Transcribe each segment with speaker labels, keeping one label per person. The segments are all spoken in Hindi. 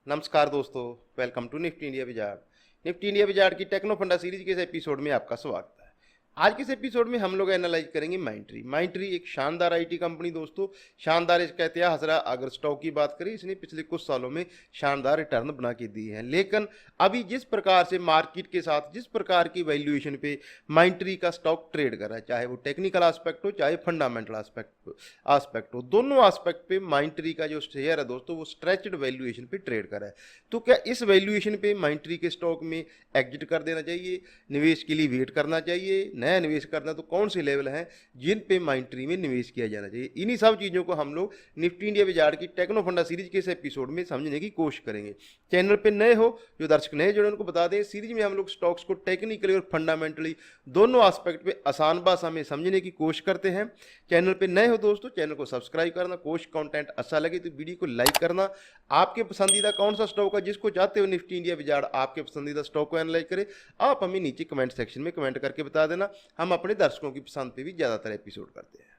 Speaker 1: नमस्कार दोस्तों, welcome to Nifty India Wizard. Nifty India Wizard की टेक्नो फंडा सीरीज के इस एपिसोड में आपका स्वागत है। आज के इस एपिसोड में हम लोग एनालाइज करेंगे माइंट्री एक शानदार आईटी कंपनी दोस्तों। शानदार इसका इतिहास रहा। अगर स्टॉक की बात करें, इसने पिछले कुछ सालों में शानदार रिटर्न बना के दिए हैं, लेकिन अभी जिस प्रकार से मार्केट के साथ जिस प्रकार की वैल्यूएशन पे माइंट्री का स्टॉक ट्रेड कर रहा है, चाहे वो टेक्निकल आस्पेक्ट हो चाहे फंडामेंटल आस्पेक्ट हो, दोनों आस्पेक्ट पे माइंट्री का जो शेयर है दोस्तों वो स्ट्रेचड वैल्यूएशन पे ट्रेड कर रहा है। तो क्या इस वैल्यूएशन पे माइंट्री के स्टॉक में एग्जिट कर देना चाहिए, निवेश के लिए वेट करना चाहिए, नया निवेश करना, तो कौन से लेवल हैं जिन पे माइंट्री में निवेश किया जाना चाहिए? इन्हीं सब चीज़ों को हम लोग निफ्टी इंडिया विजार्ड की टेक्नो फंडा सीरीज के इस एपिसोड में समझने की कोशिश करेंगे। चैनल पे नए हो, जो दर्शक नए जुड़े उनको बता दें, सीरीज में हम लोग स्टॉक्स को टेक्निकली और फंडामेंटली दोनों एस्पेक्ट पे आसान भाषा में समझने की कोशिश करते हैं। चैनल पे नए हो दोस्तों, चैनल को सब्सक्राइब करना, कोशिश कंटेंट अच्छा लगे तो वीडियो को लाइक करना। आपके पसंदीदा कौन सा स्टॉक है जिसको चाहते हो निफ्टी इंडिया विजार्ड आपके पसंदीदा स्टॉक को एनालाइज करे, आप हमें नीचे कमेंट सेक्शन में कमेंट करके बता देना। हम अपने दर्शकों की पसंद पे भी ज़्यादातर एपिसोड करते हैं।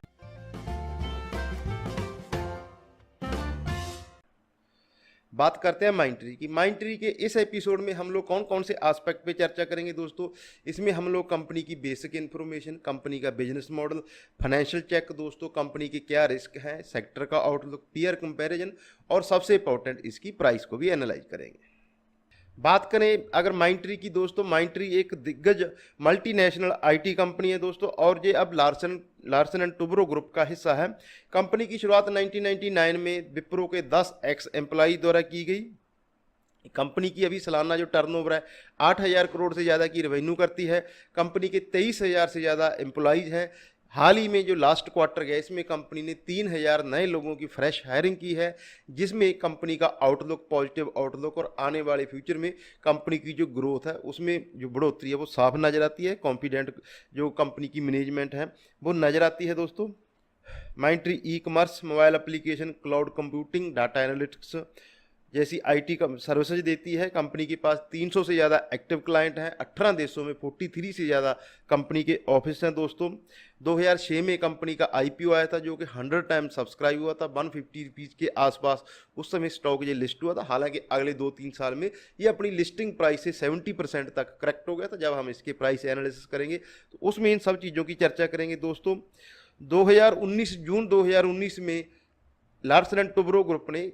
Speaker 1: बात करते हैं माइंट्री की। माइंट्री के इस एपिसोड में हम लोग कौन कौन से एस्पेक्ट पे चर्चा करेंगे दोस्तों। इसमें हम लोग कंपनी की बेसिक इन्फॉर्मेशन, कंपनी का बिजनेस मॉडल, फाइनेंशियल चेक दोस्तों, कंपनी के क्या रिस्क हैं, सेक्टर का आउटलुक, पीयर कंपैरिजन और सबसे इंपॉर्टेंट इसकी प्राइस को भी एनालाइज करेंगे। बात करें अगर माइंट्री की दोस्तों, माइंट्री एक दिग्गज मल्टीनेशनल आईटी कंपनी है दोस्तों, और ये अब लार्सन एंड टुब्रो ग्रुप का हिस्सा है। कंपनी की शुरुआत 1999 में विप्रो के 10 एक्स एम्प्लॉई द्वारा की गई। कंपनी की अभी सालाना जो टर्नओवर है 8,000 करोड़ से ज़्यादा की रेवेन्यू करती है। कंपनी के 23,000 से ज़्यादा एम्प्लॉइज हैं। हाल ही में जो लास्ट क्वार्टर गया, इसमें कंपनी ने 3,000 नए लोगों की फ्रेश हायरिंग की है, जिसमें कंपनी का आउटलुक, पॉजिटिव आउटलुक और आने वाले फ्यूचर में कंपनी की जो ग्रोथ है उसमें जो बढ़ोतरी है वो साफ नज़र आती है। कॉन्फिडेंट जो कंपनी की मैनेजमेंट है वो नज़र आती है दोस्तों। माइंट्री e commerce, mobile application, cloud computing, data analytics जैसी आईटी का सर्विसेज देती है। कंपनी के पास 300 से ज़्यादा एक्टिव क्लाइंट हैं। 18 देशों में 43 से ज़्यादा कंपनी के ऑफिस हैं दोस्तों। 2006 में कंपनी का आईपीओ आया था जो कि 100 टाइम्स सब्सक्राइब हुआ था, 150 रुपीज़ के आसपास उस समय स्टॉक ये लिस्ट हुआ था। हालांकि अगले 2-3 साल में ये अपनी लिस्टिंग प्राइस से 70% तक करेक्ट हो गया था। जब हम इसके प्राइस एनालिसिस करेंगे तो उसमें इन सब चीज़ों की चर्चा करेंगे दोस्तों। 2019 जून 2019 में लार्सन एंड टुब्रो ग्रुप ने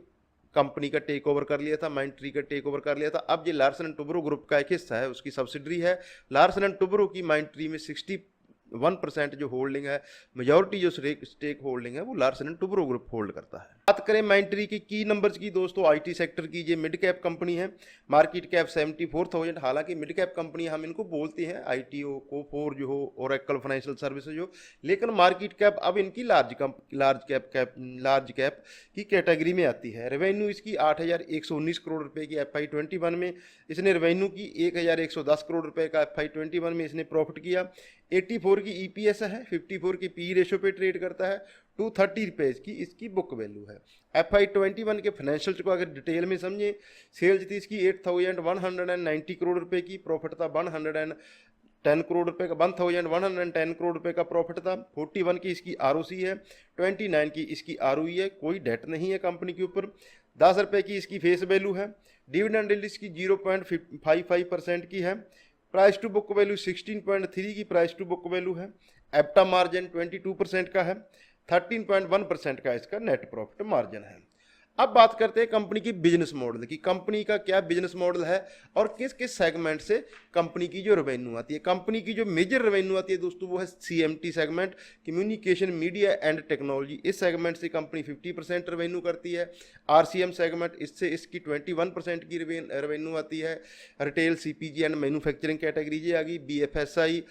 Speaker 1: कंपनी का टेक ओवर कर लिया था, माइंट्री का टेक ओवर कर लिया था। अब ये लार्सन एंड टुब्रो ग्रुप का एक हिस्सा है, उसकी सब्सिडरी है। लार्सन एंड टुब्रो की माइंट्री में 61% जो होल्डिंग है, मेजॉरिटी जो स्टेक होल्डिंग है वो Larsen and Toubro group hold करता है। बात करें माइंट्री की नंबर्स की दोस्तों, आईटी सेक्टर की ये मिड कैप कंपनी है। Market cap 74,000। हालांकि मिड कैप कंपनी हम इनको बोलते हैं, आई हो, कोफोर जो हो, ओरेकल फाइनेंशियल सर्विसेज हो, लेकिन मार्केट कैप अब इनकी लार्ज कैप की कैटेगरी में आती है। रेवेन्यू इसकी 8,119 करोड़ रुपए की FY21 में इसने रेवेन्यू की, 1,110 करोड़ रुपए का FY21 में इसने प्रॉफिट किया। 84 की ईपीएस है, 54 की पी रेशो पे ट्रेड करता है, 230 रुपीज़ की इसकी बुक वैल्यू है। FY21 के फाइनेंशियल्स को अगर डिटेल में समझें, सेल्स थी इसकी 8,190 करोड़ रुपए की, प्रॉफिट था 110 करोड़ रुपए का, 1,110 करोड़ रुपए का प्रॉफिट था। 41 की इसकी आरओसी है, 29 की इसकी आरओई है, कोई डेट नहीं है कंपनी के ऊपर। 10 रुपये की इसकी फेस वैल्यू है। डिविडेंड यील्ड इसकी 0.55% की है। प्राइस टू बुक वैल्यू 16.3 की प्राइस टू बुक वैल्यू है। एप्टा मार्जिन 22% का है। 13.1% का इसका नेट प्रॉफिट मार्जिन है। अब बात करते हैं कंपनी की बिजनेस मॉडल की। कंपनी का क्या बिजनेस मॉडल है और किस किस सेगमेंट से कंपनी की जो रेवेन्यू आती है। कंपनी की जो मेजर रेवेन्यू आती है दोस्तों वो है CMT segment, communication media and technology. इस सेगमेंट से कंपनी 50% रेवेन्यू करती है। आरसीएम सेगमेंट, इससे इसकी 21% की रेवेन्यू आती है। Retail, CPG and manufacturing category ये आ गई। BFSI,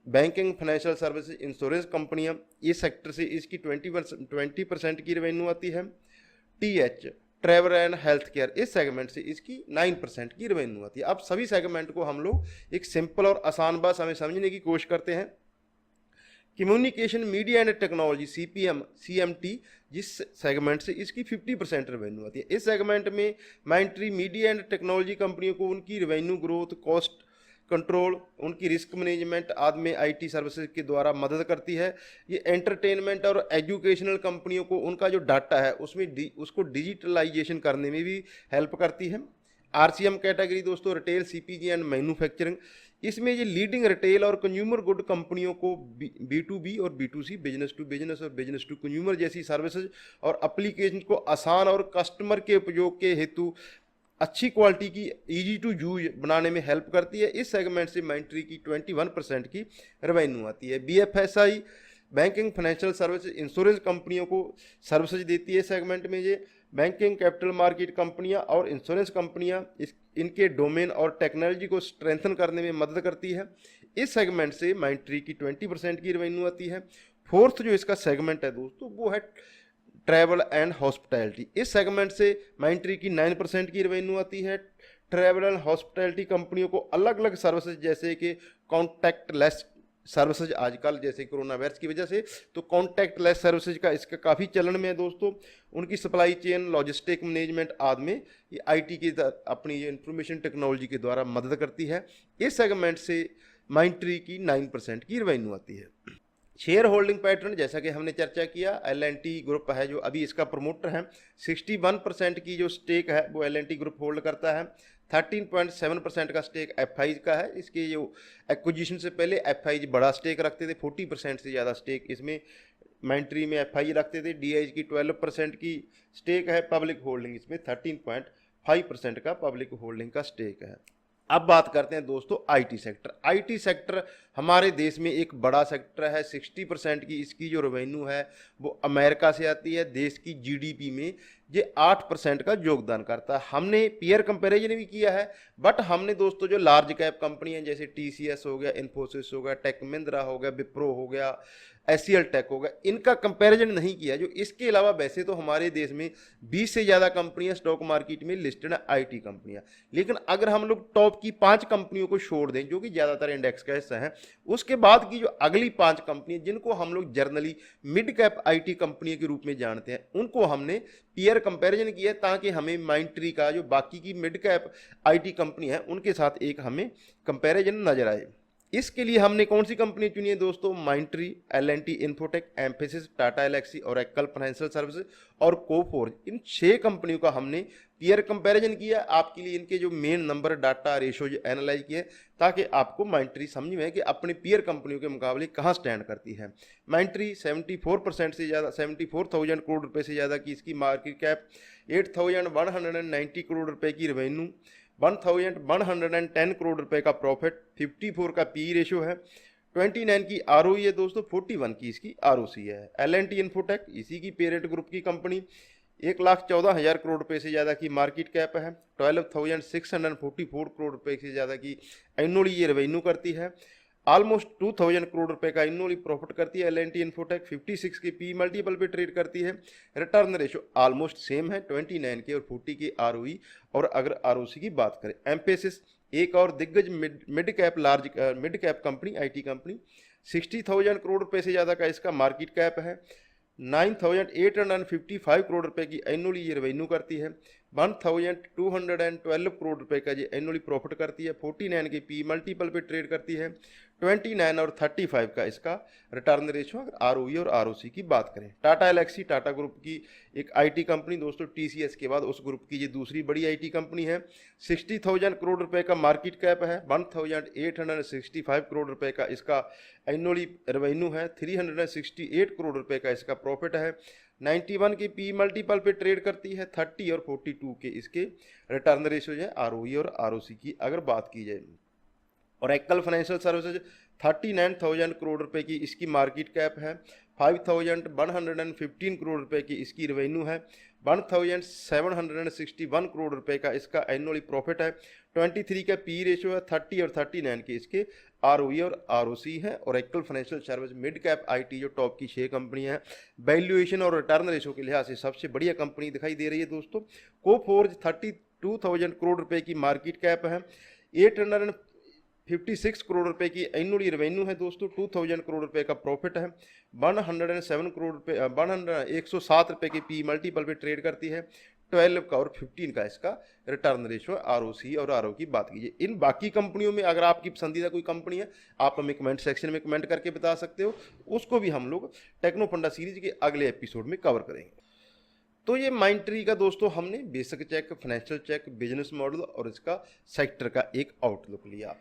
Speaker 1: banking, financial services, insurance कंपनियां, ये सेक्टर से इसकी 20% की रेवेन्यू आती है। TH, travel and health care, इस सेगमेंट से इसकी 9% की रेवेन्यू आती है। अब सभी सेगमेंट को हम लोग एक सिंपल और आसान भाषा में समझने की कोशिश करते हैं। Communication media and technology, CMT, जिस सेगमेंट से इसकी 50% रेवेन्यू आती है। इस सेगमेंट में माइंट्री मीडिया एंड टेक्नोलॉजी कंपनियों को उनकी रेवेन्यू ग्रोथ, कॉस्ट कंट्रोल, उनकी रिस्क मैनेजमेंट आदि में आईटी सर्विसेज के द्वारा मदद करती है। ये एंटरटेनमेंट और एजुकेशनल कंपनियों को उनका जो डाटा है उसको डिजिटलाइजेशन करने में भी हेल्प करती है। आरसीएम कैटेगरी दोस्तों रिटेल, सीपीजी एंड मैन्युफैक्चरिंग, इसमें ये लीडिंग रिटेल और कंज्यूमर गुड कंपनियों को बी टू बी और B to C, business to business और बिजनेस टू कंज्यूमर जैसी सर्विसेज और एप्लीकेशन को आसान और कस्टमर के उपयोग के हेतु अच्छी क्वालिटी की इजी टू यूज बनाने में हेल्प करती है। इस सेगमेंट से माइंट्री की 21% की रेवेन्यू आती है। BFSI banking, financial services, insurance कंपनियों को सर्विसेज देती है सेगमेंट में। ये बैंकिंग, कैपिटल मार्केट कंपनियां और इंश्योरेंस कंपनियां इनके डोमेन और टेक्नोलॉजी को स्ट्रेंथन करने में मदद करती है। इस सेगमेंट से माइंट्री की 20% की रेवेन्यू आती है। फोर्थ जो इसका सेगमेंट है दोस्तों वो है ट्रैवल एंड हॉस्पिटैलिटी। इस सेगमेंट से माइंट्री की 9% की रेवेन्यू आती है। ट्रैवल एंड हॉस्पिटैलिटी कंपनियों को अलग अलग सर्विसेज जैसे कि कॉन्टैक्टलेस सर्विसेज, आजकल जैसे कोरोना वायरस की वजह से तो कॉन्टैक्टलेस सर्विसेज का इसका काफ़ी चलन में है दोस्तों। उनकी सप्लाई चेन, लॉजिस्टिक मैनेजमेंट आदि में ये आईटी की अपनी इंफॉर्मेशन टेक्नोलॉजी के द्वारा मदद करती है। इस सेगमेंट से माइंट्री की 9% की रेवेन्यू आती है। शेयर होल्डिंग पैटर्न जैसा कि हमने चर्चा किया, एल&टी ग्रुप है जो अभी इसका प्रमोटर है। 61% की जो स्टेक है वो एल&टी ग्रुप होल्ड करता है। 13.7% का स्टेक एफआईज का है। इसके जो एक्विजिशन से पहले एफआईज बड़ा स्टेक रखते थे, 40% से ज़्यादा स्टेक इसमें माइंट्री में एफआईज रखते थे। डीआईज की 12% की स्टेक है। पब्लिक होल्डिंग इसमें 13.5% का पब्लिक होल्डिंग का स्टेक है। अब बात करते हैं दोस्तों आईटी सेक्टर। आईटी सेक्टर हमारे देश में एक बड़ा सेक्टर है। 60% की इसकी जो रेवेन्यू है वो अमेरिका से आती है। देश की जीडीपी में ये 8% का योगदान करता है। हमने पीयर कंपैरिजन भी किया है, बट हमने दोस्तों जो लार्ज कैप कंपनी है जैसे टीसीएस हो गया, इन्फोसिस हो गया, टेक महिंद्रा हो गया, विप्रो हो गया, एचसीएल टेक हो गया, इनका कंपैरिजन नहीं किया। जो इसके अलावा वैसे तो हमारे देश में 20 से ज़्यादा कंपनियां स्टॉक मार्केट में लिस्टेड है आईटी कंपनियां, लेकिन अगर हम लोग टॉप की 5 कंपनियों को छोड़ दें जो कि ज़्यादातर इंडेक्स का हिस्सा है, उसके बाद की जो अगली 5 कंपनियां जिनको हम लोग generally mid cap IT company के रूप में जानते हैं, उनको हमने पीयर कंपैरिजन किया ताकि हमें माइंट्री का जो बाकी की मिड कैप आईटी कंपनी है उनके साथ एक हमें कंपैरिजन नजर आए। इसके लिए हमने कौन सी कंपनी चुनी है दोस्तों? Mindtree, L and T Infotech, Mphasis, Tata Elxsi, Oracle financial services और कोफोर्ज, इन 6 कंपनियों का हमने पीयर कंपैरिजन किया। आपके लिए इनके जो main number, data, ratios analyse किए ताकि आपको माइंट्री समझ में कि अपने पीयर कंपनियों के मुकाबले कहाँ स्टैंड करती है। माइंट्री 74% से ज़्यादा, 74,000 करोड़ रुपये से ज़्यादा की इसकी मार्केट कैप, 8,190 करोड़ रुपये की रेवेन्यू, 1,110 करोड़ रुपए का प्रॉफिट, 54 का पी रेशियो है, 29 की आरओई है दोस्तों, 41 की इसकी आरओसी है। एल&टी इन्फोटेक इसी की पेरेंट ग्रुप की कंपनी, 1,14,000 करोड़ रुपए से ज़्यादा की मार्केट कैप है, 12,644 करोड़ रुपए से ज़्यादा की एनुअली ये रेवेन्यू करती है, ऑलमोस्ट 2,000 करोड़ रुपए का एनुअली प्रॉफिट करती है। एल&टी इन्फोटेक 56 के पी मल्टीपल पे ट्रेड करती है। रिटर्न रेशो ऑलमोस्ट सेम है, 29 के और 40 की आरओई। और अगर आरओसी की बात करें, एम्फेसिस एक और दिग्गज mid cap company, IT company, 60,000 crore रुपए से ज़्यादा का इसका मार्केट कैप है, 9,855 करोड़ रुपए की एनुअली ये रेवेन्यू करती है, 1,212 करोड़ रुपए का ये एनुअली प्रॉफिट करती है, 49 की पी मल्टीपल पे ट्रेड करती है, 29 और 35 का इसका रिटर्न रेशो अगर आरओई और आरओसी की बात करें। टाटा एलेक्सी, टाटा ग्रुप की एक आईटी कंपनी दोस्तों, टीसीएस के बाद उस ग्रुप की ये दूसरी बड़ी आईटी कंपनी है, 60,000 करोड़ रुपए का मार्केट कैप है, 1,865 करोड़ रुपए का इसका एनुअली रेवेन्यू है, 368 करोड़ रुपए का इसका प्रॉफिट है, 91 की पी मल्टीपल पे ट्रेड करती है, 30 और 42 के इसके रिटर्न रेशियो है आरओई और आरओसी की अगर बात की जाए। ओरेकल फाइनेंशियल सर्विसेज 39,000 करोड़ रुपए की इसकी मार्केट कैप है, 5,115 करोड़ रुपए की इसकी रेवेन्यू है, 1,761 करोड़ रुपए का इसका एनुअली प्रॉफिट है, 23 का पी रेशियो है, 30 और 39 के इसके आरओई और आरओसी है। Oracle financial service mid cap IT जो टॉप की 6 कंपनी है, वैल्यूएशन और रिटर्न रेशियो के लिहाज से सबसे बढ़िया कंपनी दिखाई दे रही है दोस्तों। कोफोर्ज 32,000 करोड़ रुपए की मार्केट कैप है, 856 करोड़ रुपए की एनुअली रेवेन्यू है दोस्तों, 2,000 करोड़ रुपए का प्रॉफिट है, 107 करोड़ रुपए 107 रुपए की पी मल्टीपल पे ट्रेड करती है, 12 का और 15 का इसका रिटर्न रेशो, आरओसी और आरओ की बात कीजिए। इन बाकी कंपनियों में अगर आपकी पसंदीदा कोई कंपनी है, आप हमें कमेंट सेक्शन में कमेंट करके बता सकते हो, उसको भी हम लोग टेक्नो फंडा सीरीज के अगले एपिसोड में कवर करेंगे। तो ये माइंडट्री का दोस्तों हमने basic check, financial check, business model और इसका सेक्टर का एक आउटलुक लिया।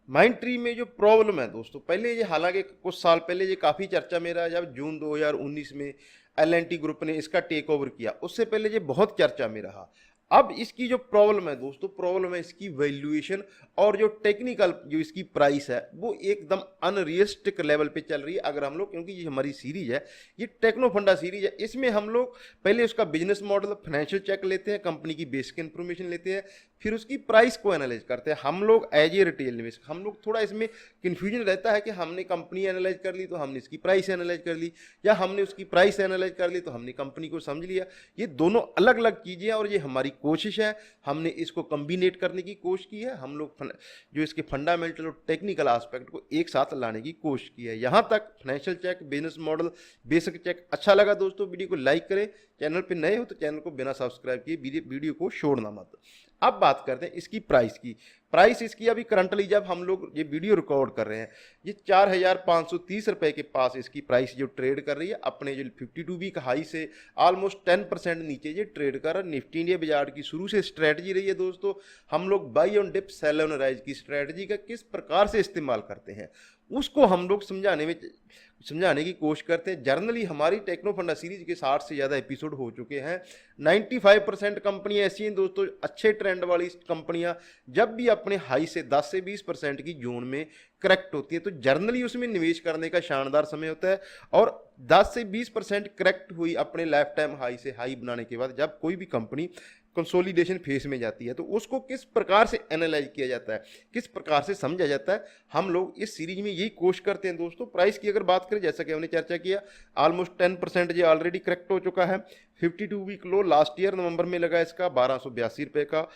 Speaker 1: माइंडट्री में जो प्रॉब्लम है दोस्तों, पहले ये हालांकि कुछ साल पहले ये काफ़ी चर्चा में रहा, जब जून 2019 में एल&टी ग्रुप ने इसका टेक ओवर किया, उससे पहले ये बहुत चर्चा में रहा। अब इसकी जो प्रॉब्लम है दोस्तों, प्रॉब्लम है इसकी वैल्यूएशन और जो टेक्निकल जो इसकी प्राइस है वो एकदम अनरियलिस्टिक लेवल पे चल रही है। अगर हम लोग, क्योंकि ये हमारी सीरीज है, ये टेक्नो फंडा सीरीज है, इसमें हम लोग पहले उसका बिजनेस मॉडल, फाइनेंशियल चेक लेते हैं, कंपनी की बेसिक इन्फॉर्मेशन लेते हैं, फिर उसकी प्राइस को एनालाइज करते हैं। हम लोग एज ए रिटेल निवेशक, हम लोग थोड़ा इसमें कन्फ्यूजन रहता है कि हमने कंपनी एनालाइज कर ली तो हमने इसकी प्राइस एनालाइज कर ली, या हमने उसकी प्राइस एनालाइज कर ली तो हमने कंपनी को समझ लिया। ये दोनों अलग अलग चीज़ें हैं और ये हमारी कोशिश है, हमने इसको कम्बिनेट करने की कोशिश की है। हम लोग जो इसके फंडामेंटल और टेक्निकल एस्पेक्ट को एक साथ लाने की कोशिश की है। यहाँ तक financial check, business model, basic check अच्छा लगा दोस्तों, वीडियो को लाइक करें, चैनल पे नए हो तो चैनल को बिना सब्सक्राइब किए वीडियो को छोड़ना मत। अब बात करते हैं इसकी प्राइस की। प्राइस इसकी अभी करंटली जब हम लोग ये वीडियो रिकॉर्ड कर रहे हैं, ये 4,530 रुपये के पास इसकी प्राइस जो ट्रेड कर रही है, अपने जो 52 वीक हाई से ऑलमोस्ट 10% नीचे ये ट्रेड कर रहा है। निफ्टी इंडिया बाजार की शुरू से स्ट्रैटेजी रही है दोस्तों, हम लोग buy on dip sell on rise की स्ट्रैटेजी का किस प्रकार से इस्तेमाल करते हैं उसको हम लोग समझाने की कोशिश करते हैं। जर्नली हमारी टेक्नो फंडा सीरीज के 60 से ज़्यादा एपिसोड हो चुके हैं। 95% कंपनियां ऐसी हैं दोस्तों, अच्छे ट्रेंड वाली कंपनियां जब भी अपने हाई से 10 से 20% की जोन में करेक्ट होती है तो जर्नली उसमें निवेश करने का शानदार समय होता है। और 10 से 20% करेक्ट हुई अपने लाइफ टाइम हाई से हाई बनाने के बाद जब कोई भी कंपनी कंसोलिडेशन फेज में जाती है तो उसको किस प्रकार से एनालाइज किया जाता है, किस प्रकार से समझा जाता है, हम लोग इस सीरीज में यही कोशिश करते हैं दोस्तों। प्राइस की अगर बात करें, जैसा कि हमने चर्चा किया, ऑलमोस्ट 10% ये ऑलरेडी करेक्ट हो चुका है। 52 वीक लो लास्ट ईयर नवंबर में लगा इसका 1282 रुपये का।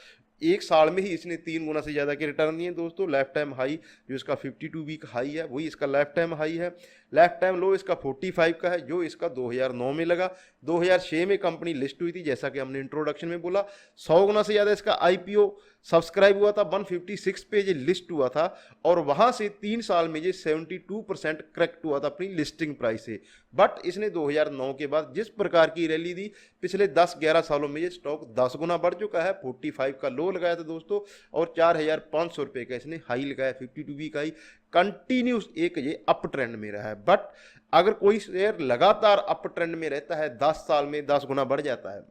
Speaker 1: एक साल में ही इसने 3 गुना से ज़्यादा के रिटर्न दिए दोस्तों। लाइफ टाइम हाई जो इसका 52 वीक हाई है वही इसका लाइफ टाइम हाई है। लाइफ टाइम लो इसका 45 का है जो इसका 2009 में लगा। 2006 में कंपनी लिस्ट हुई थी, जैसा कि हमने इंट्रोडक्शन में बोला। 100 गुना से ज़्यादा इसका IPO सब्सक्राइब हुआ था, 156 पे ये लिस्ट हुआ था और वहाँ से 3 साल में ये 72% करेक्ट हुआ था अपनी लिस्टिंग प्राइस से। बट इसने 2009 के बाद जिस प्रकार की रैली दी, पिछले 10-11 सालों में ये स्टॉक 10 गुना बढ़ चुका है। 45 का लो लगाया था दोस्तों और 4,500 रुपये का इसने हाई लगाया, 52 वीक हाई। कंटिन्यूस एक ये अप ट्रेंड में रहा है। बट अगर कोई शेयर लगातार अप ट्रेंड में रहता है, 10 साल में 10 गुना बढ़ जाता है,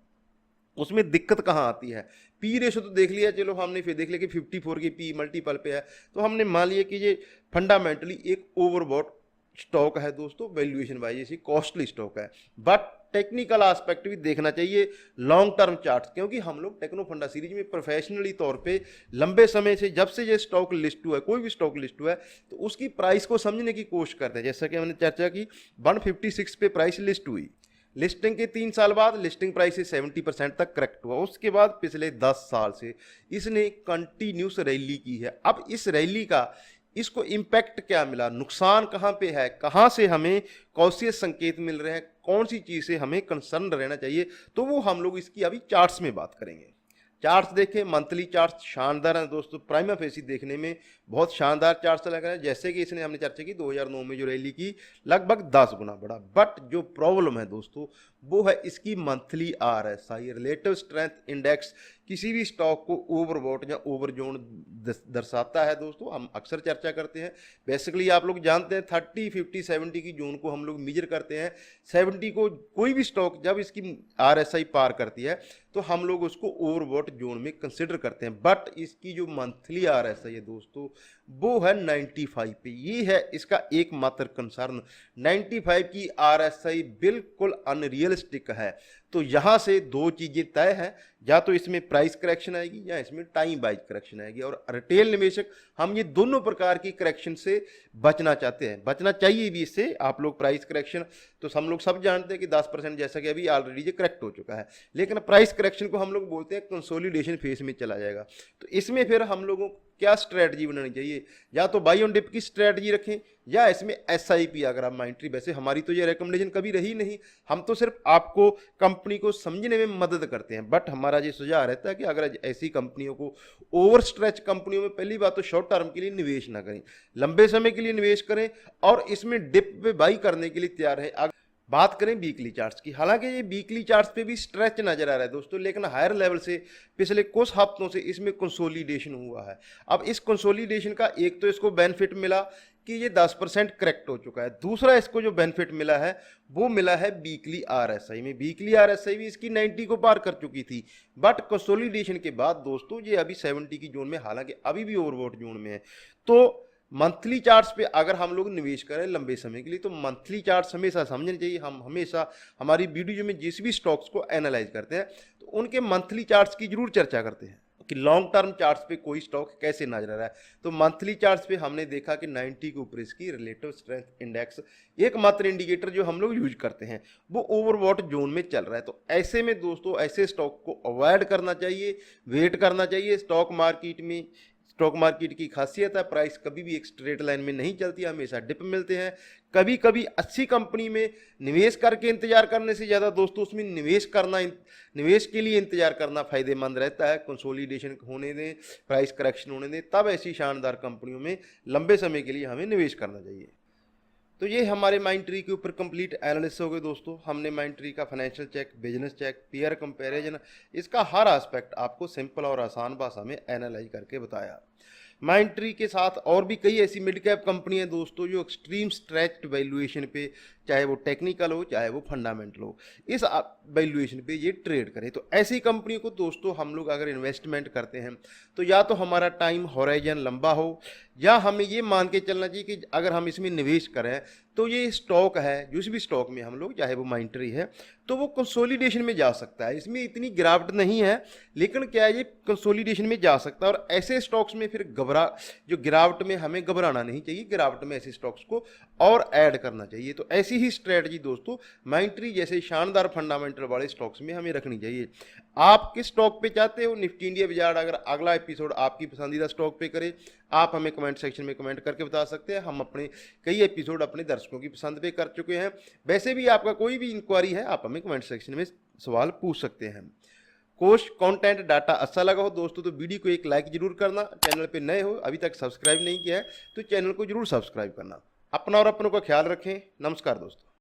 Speaker 1: उसमें दिक्कत कहाँ आती है? पी रेशो तो देख लिया, चलो हमने फिर देख लिया कि 54 की पी मल्टीपल पे है, तो हमने मान लिया कि ये फंडामेंटली एक ओवरबॉट स्टॉक है दोस्तों, वैल्यूएशन वाइज इसी कॉस्टली स्टॉक है। बट टेक्निकल एस्पेक्ट भी देखना चाहिए, लॉन्ग टर्म चार्ट्स, क्योंकि हम लोग टेक्नो फंडा सीरीज में प्रोफेशनली तौर पे लंबे समय से, जब से ये स्टॉक लिस्ट हुआ है, कोई भी स्टॉक लिस्ट हुआ है, तो उसकी प्राइस को समझने की कोशिश करते हैं। जैसा कि हमने चर्चा की, 156 पे प्राइस लिस्ट हुई, लिस्टिंग के 3 साल बाद लिस्टिंग प्राइस से 70% तक करेक्ट हुआ। उसके बाद पिछले 10 साल से इसने कंटिन्यूस रैली की है। अब इस रैली का इसको इम्पैक्ट क्या मिला, नुकसान कहाँ पे है, कहाँ से हमें कॉशियस संकेत मिल रहे हैं, कौन सी चीज़ से हमें कंसर्न रहना चाहिए, तो वो हम लोग इसकी अभी चार्ट्स में बात करेंगे। चार्ट्स देखें, मंथली चार्ट्स शानदार हैं दोस्तों, प्राइमा फेसी देखने में बहुत शानदार चार्ट्स लग रहे हैं। जैसे कि इसने हमने चर्चा की 2009 में जो रैली की लगभग 10 गुना बढ़ा। बट जो प्रॉब्लम है दोस्तों वो है इसकी monthly RSI, relative strength index, किसी भी स्टॉक को ओवरबॉट या ओवर जोन दर्शाता है दोस्तों। हम अक्सर चर्चा करते हैं, बेसिकली आप लोग जानते हैं 30, 50, 70 की जोन को हम लोग मेजर करते हैं। 70 को कोई भी स्टॉक जब इसकी RSI पार करती है तो हम लोग उसको ओवरबॉट जोन में कंसिडर करते हैं। बट इसकी जो मंथली RSI है दोस्तों वो है 95 पे, ये है इसका एकमात्र कंसर्न। 95 की RSI बिल्कुल अनरियलिस्टिक है। तो यहाँ से दो चीज़ें तय हैं, या तो इसमें प्राइस करेक्शन आएगी या इसमें टाइम वाइज करेक्शन आएगी। और रिटेल निवेशक हम ये दोनों प्रकार की करेक्शन से बचना चाहते हैं, बचना चाहिए भी इससे। आप लोग प्राइस करेक्शन तो हम लोग सब जानते हैं कि 10% जैसा कि अभी ऑलरेडी ये करेक्ट हो चुका है, लेकिन प्राइस करेक्शन को हम लोग बोलते हैं कंसोलिडेशन फेज में चला जाएगा। तो इसमें फिर हम लोगों को क्या स्ट्रैटेजी बनानी चाहिए, या तो बाई ऑन डिप की स्ट्रैटेजी रखें या इसमें SIP अगर आप माइंट्री, वैसे हमारी तो ये रिकमेंडेशन कभी रही नहीं, हम तो सिर्फ आपको कंपनी को समझने में मदद करते हैं। बट हमारा ये सुझाव रहता है कि अगर ऐसी कंपनियों को, ओवर स्ट्रेच कंपनियों में पहली बात तो शॉर्ट टर्म के लिए निवेश ना करें, लंबे समय के लिए निवेश करें और इसमें डिप पे बाई करने के लिए तैयार है। बात करें वीकली चार्ट्स की, हालांकि ये वीकली चार्ट्स पे भी स्ट्रेच नजर आ रहा है दोस्तों, लेकिन हायर लेवल से पिछले कुछ हफ्तों से इसमें कंसोलिडेशन हुआ है। अब इस कंसोलिडेशन का एक तो इसको बेनिफिट मिला कि ये 10% करेक्ट हो चुका है, दूसरा इसको जो बेनिफिट मिला है वो मिला है वीकली RSI में। वीकली RSI भी इसकी 90 को पार कर चुकी थी, बट कंसोलिडेशन के बाद दोस्तों ये अभी 70 की जोन में, हालांकि अभी भी ओवरबॉट जोन में है। तो मंथली चार्ट्स पे अगर हम लोग निवेश करें लंबे समय के लिए तो मंथली चार्ट्स हमेशा समझने चाहिए। हम हमेशा हमारी वीडियो में जिस भी स्टॉक्स को एनालाइज करते हैं तो उनके मंथली चार्ट्स की जरूर चर्चा करते हैं कि लॉन्ग टर्म चार्ट्स पे कोई स्टॉक कैसे नजर आ रहा है। तो मंथली चार्ट्स पे हमने देखा कि 90 के ऊपर इसकी रिलेटिव स्ट्रेंथ इंडेक्स एकमात्र इंडिकेटर जो हम लोग यूज करते हैं वो ओवरबॉट जोन में चल रहा है। तो ऐसे में दोस्तों ऐसे स्टॉक को अवॉइड करना चाहिए, वेट करना चाहिए। स्टॉक मार्केट की खासियत है, प्राइस कभी भी एक स्ट्रेट लाइन में नहीं चलती, हमेशा डिप मिलते हैं। कभी कभी अच्छी कंपनी में निवेश करके इंतजार करने से ज़्यादा दोस्तों उसमें निवेश के लिए इंतजार करना फायदेमंद रहता है। कंसोलिडेशन होने दें, प्राइस करेक्शन होने दें, तब ऐसी शानदार कंपनियों में लंबे समय के लिए हमें निवेश करना चाहिए। तो ये हमारे माइंट्री के ऊपर कंप्लीट एनालिसिस हो गए दोस्तों। हमने माइंट्री का financial check, business check, peer comparison, इसका हर एस्पेक्ट आपको सिंपल और आसान भाषा में एनालाइज करके बताया। माइंट्री के साथ और भी कई ऐसी मिड कैप कंपनी हैं दोस्तों जो एक्सट्रीम स्ट्रेच्ड वैल्यूएशन पे, चाहे वो टेक्निकल हो चाहे वो फंडामेंटल हो, इस वैल्यूएशन पे ये ट्रेड करें। तो ऐसी कंपनियों को दोस्तों हम लोग अगर इन्वेस्टमेंट करते हैं तो या तो हमारा टाइम होराइजन लंबा हो, या हमें ये मान के चलना चाहिए कि अगर हम इसमें निवेश करें तो ये स्टॉक है, जिस भी स्टॉक में हम लोग, चाहे वो माइंट्री है, तो वो कंसोलिडेशन में जा सकता है। इसमें इतनी गिरावट नहीं है, लेकिन क्या है, ये कंसोलिडेशन में जा सकता है। और ऐसे स्टॉक्स में फिर जो गिरावट में हमें घबराना नहीं चाहिए, गिरावट में ऐसे स्टॉक्स को और ऐड करना चाहिए। तो ऐसी ही स्ट्रेटजी दोस्तों माइंट्री जैसे शानदार फंडामेंटल वाले स्टॉक्स में हमें रखनी चाहिए। आप किस स्टॉक पे चाहते हो निफ्टी इंडिया विजार्ड अगर अगला एपिसोड आपकी पसंदीदा स्टॉक पे करे, आप हमें कमेंट सेक्शन में कमेंट करके बता सकते हैं। हम अपने कई एपिसोड अपने दर्शकों की पसंद पे कर चुके हैं। वैसे भी आपका कोई भी इंक्वायरी है आप हमें कमेंट सेक्शन में सवाल पूछ सकते हैं। कोर्स कंटेंट डाटा अच्छा लगा हो दोस्तों तो वीडियो को एक लाइक जरूर करना। चैनल पे नए हो, अभी तक सब्सक्राइब नहीं किया है तो चैनल को जरूर सब्सक्राइब करना। अपना और अपनों का ख्याल रखें। नमस्कार दोस्तों।